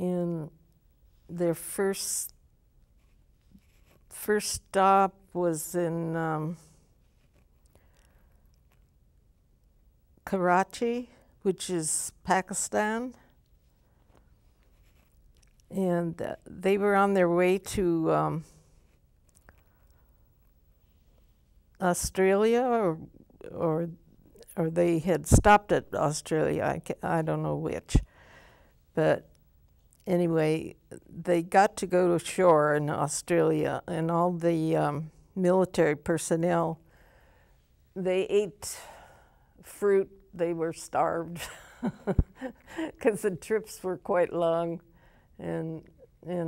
And their first stop was in Karachi, which is Pakistan. And they were on their way to Australia, or they had stopped at Australia. I don't know which. But anyway, they got to go ashore in Australia, and all the military personnel, they ate fruit. They were starved because the trips were quite long and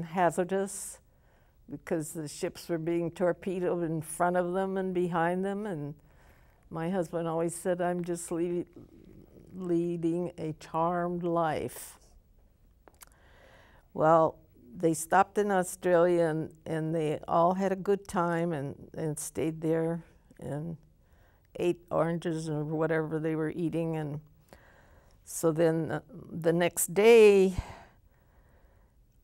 hazardous, because the ships were being torpedoed in front of them and behind them. And my husband always said, I'm just leading a charmed life. Well, they stopped in Australia, and they all had a good time and stayed there and ate oranges or whatever they were eating. And so then the next day,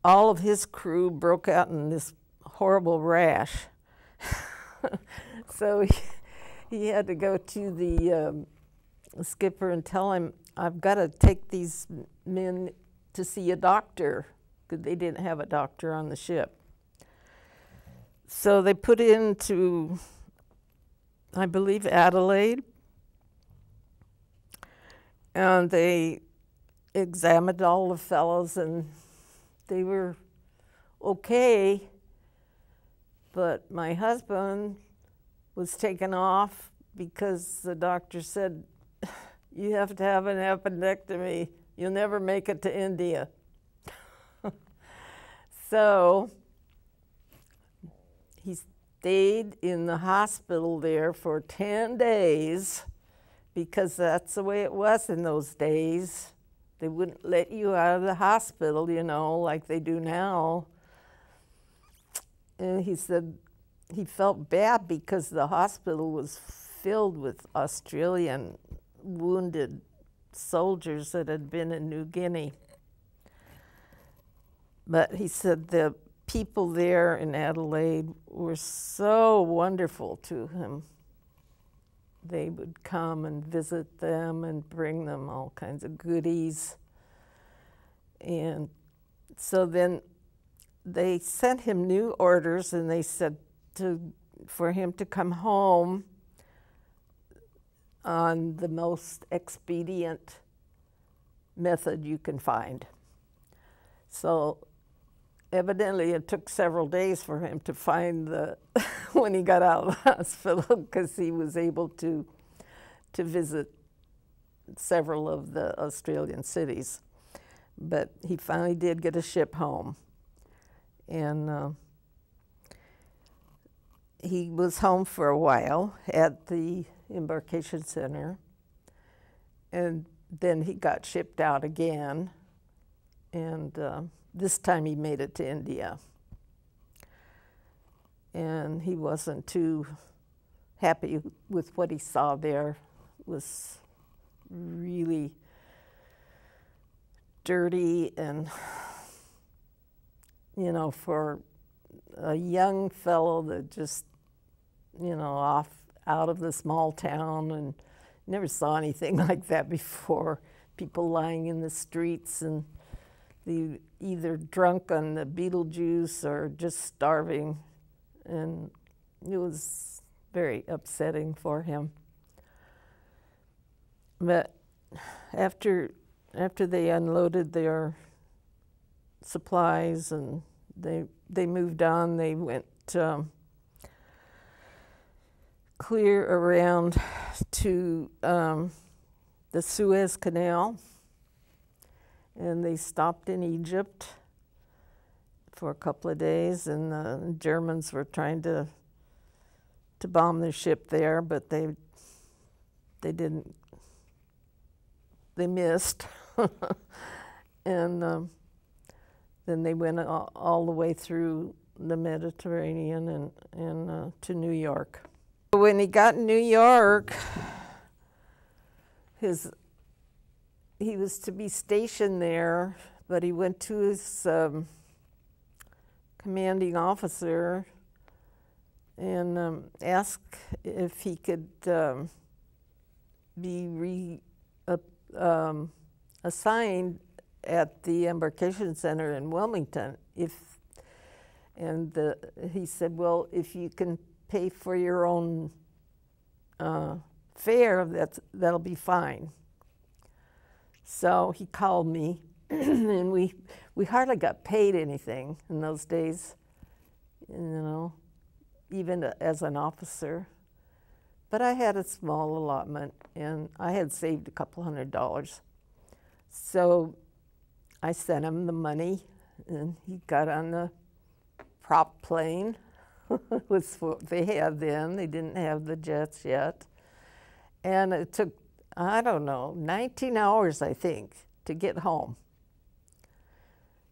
all of his crew broke out in this horrible rash. So he had to go to the skipper and tell him, I've got to take these men to see a doctor, because they didn't have a doctor on the ship. So they put into, I believe, Adelaide, and they examined all the fellows, and they were okay, but my husband was taken off because the doctor said, you have to have an appendectomy. You'll never make it to India. So he stayed in the hospital there for 10 days, because that's the way it was in those days. They wouldn't let you out of the hospital, you know, like they do now. And he said he felt bad because the hospital was filled with Australian wounded soldiers that had been in New Guinea. But he said the people there in Adelaide were so wonderful to him. They would come and visit them and bring them all kinds of goodies. And so then they sent him new orders, and they said for him to come home on the most expedient method you can find. So evidently it took several days for him to find when he got out of the hospital, because he was able to visit several of the Australian cities. But he finally did get a ship home. And he was home for a while at the embarkation center. And then he got shipped out again. And this time he made it to India. And he wasn't too happy with what he saw there. It was really dirty, and, you know, for a young fellow that just, you know, out of the small town, and never saw anything like that before. People lying in the streets, and either drunk on the beetle juice or just starving. And it was very upsetting for him. But after they unloaded their supplies and they moved on, they went clear around to the Suez Canal, and they stopped in Egypt for a couple of days, and the Germans were trying to bomb their ship there, but they didn't. They missed. And then they went all the way through the Mediterranean and to New York. When he got in New York, he was to be stationed there but he went to his commanding officer and asked if he could be assigned at the embarkation center in Wilmington. He said, well, if you can pay for your own fare, that'll be fine. So he called me, and we hardly got paid anything in those days, you know, even as an officer. But I had a small allotment, and I had saved a couple $100. So I sent him the money, and he got on the prop plane. Was what they had then. They didn't have the jets yet. And it took, I don't know, 19 hours, I think, to get home.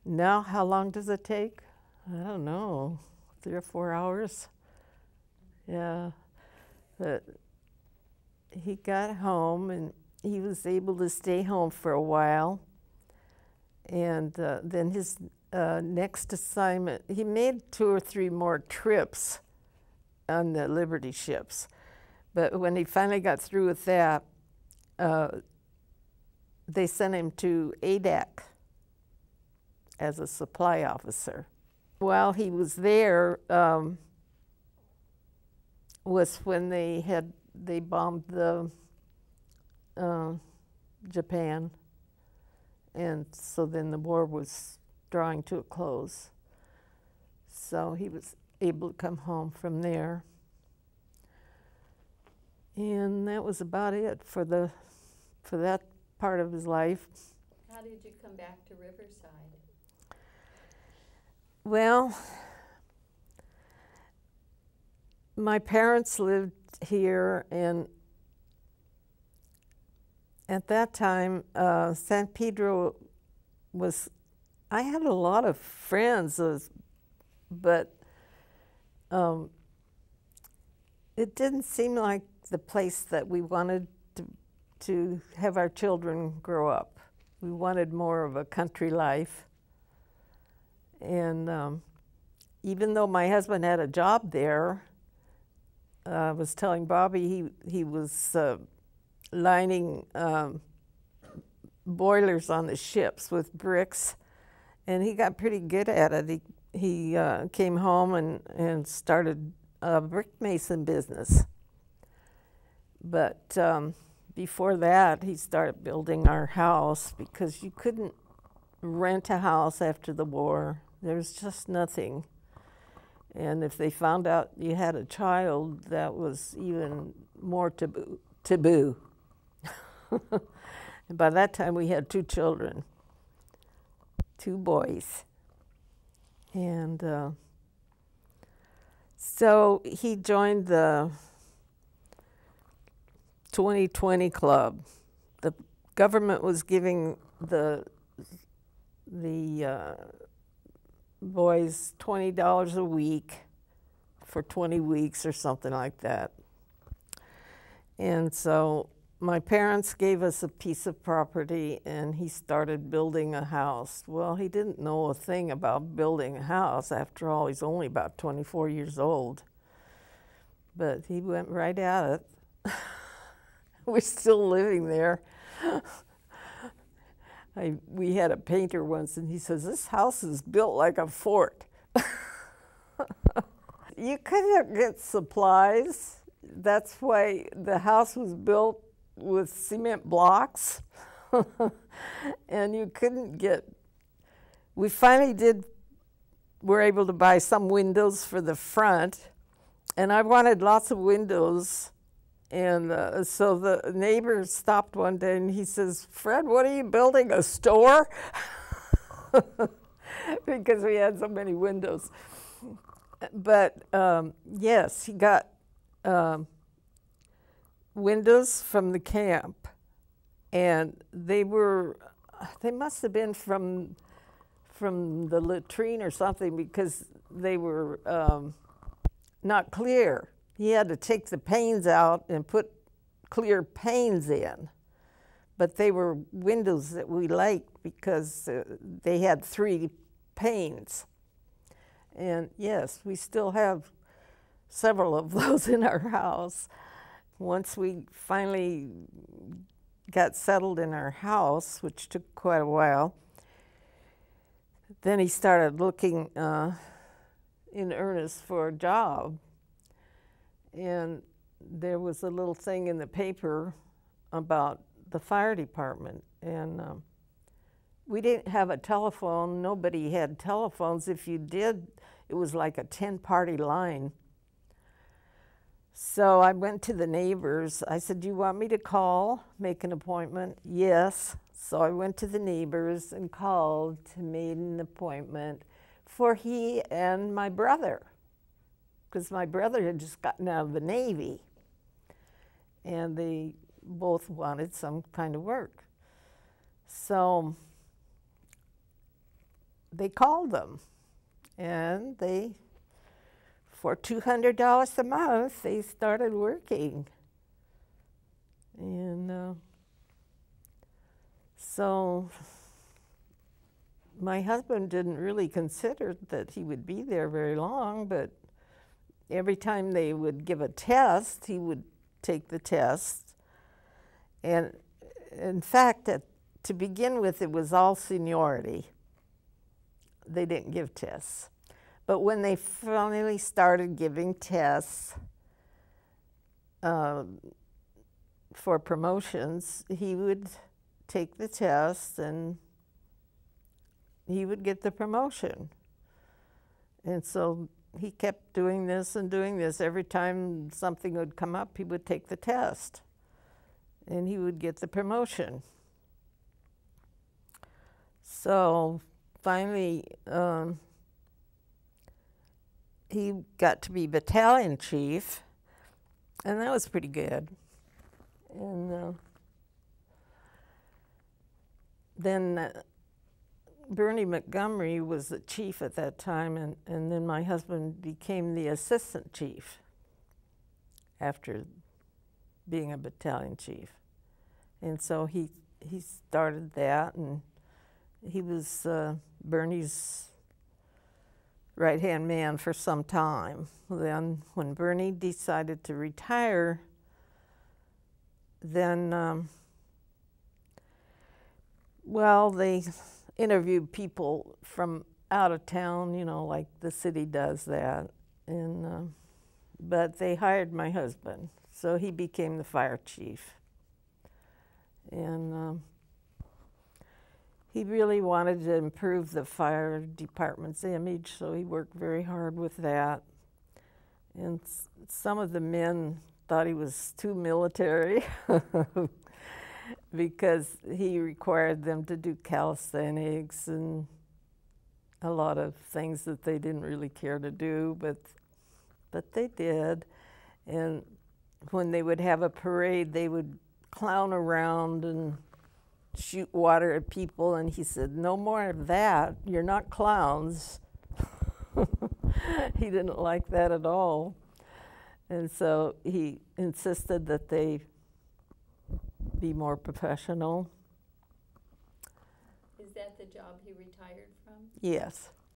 Now, how long does it take? I don't know, 3 or 4 hours. Yeah. But he got home, and he was able to stay home for a while. And then his next assignment, he made 2 or 3 more trips on the Liberty ships. But when he finally got through with that, they sent him to ADAC as a supply officer. While he was there was when they bombed the Japan, and so then the war was drawing to a close. So he was able to come home from there. And that was about it for that part of his life. How did you come back to Riverside? Well, my parents lived here, and at that time, San Pedro was, I had a lot of friends, but it didn't seem like the place that we wanted to have our children grow up. We wanted more of a country life. And even though my husband had a job there, I was telling Bobby he was lining boilers on the ships with bricks, and he got pretty good at it. He came home and started a brick mason business. But before that, he started building our house, because you couldn't rent a house after the war. There was just nothing. And if they found out you had a child, that was even more taboo. And by that time, we had 2 children, 2 boys. And so he joined the 2020 Club. The government was giving the boys $20 a week for 20 weeks or something like that. And so my parents gave us a piece of property, and he started building a house. Well, he didn't know a thing about building a house. After all, he's only about 24 years old. But he went right at it. We're still living there. We had a painter once, and he says, "This house is built like a fort." You couldn't get supplies. That's why the house was built with cement blocks. And you couldn't get, we finally were able to buy some windows for the front, and I wanted lots of windows. And so the neighbor stopped one day, and he says, "Fred, what are you building, a store?" Because we had so many windows. But yes, he got windows from the camp, and they must have been from the latrine or something, because they were not clear. He had to take the panes out and put clear panes in. but they were windows that we liked because they had 3 panes. And yes, we still have several of those in our house. Once we finally got settled in our house, which took quite a while, then he started looking in earnest for a job. And there was a little thing in the paper about the fire department. And we didn't have a telephone. Nobody had telephones. If you did, it was like a 10-party line. So I went to the neighbors. I said, "Do you want me to call, make an appointment?" "Yes." So I went to the neighbors and called to make an appointment for he and my brother, because my brother had just gotten out of the Navy, and they both wanted some kind of work. So they called them, and for $200 a month, they started working. And so my husband didn't really consider that he would be there very long, but every time they would give a test, he would take the test. And in fact, to begin with, it was all seniority. They didn't give tests. But when they finally started giving tests for promotions, he would take the test and he would get the promotion. And so he kept doing this and doing this. Every time something would come up, he would take the test and he would get the promotion. So finally, he got to be battalion chief, and that was pretty good. And then Bernie Montgomery was the chief at that time, and then my husband became the assistant chief after being a battalion chief. And so he started that, and he was Bernie's right-hand man for some time. Then when Bernie decided to retire, then, well, they interviewed people from out of town, you know, like the city does that. And but they hired my husband, so he became the fire chief. And he really wanted to improve the fire department's image, so he worked very hard with that. And some of the men thought he was too military because he required them to do calisthenics and a lot of things that they didn't really care to do, but they did. And when they would have a parade, they would clown around and shoot water at people, and he said, "No more of that. You're not clowns." He didn't like that at all. And so he insisted that they be more professional. Is that the job he retired from? Yes.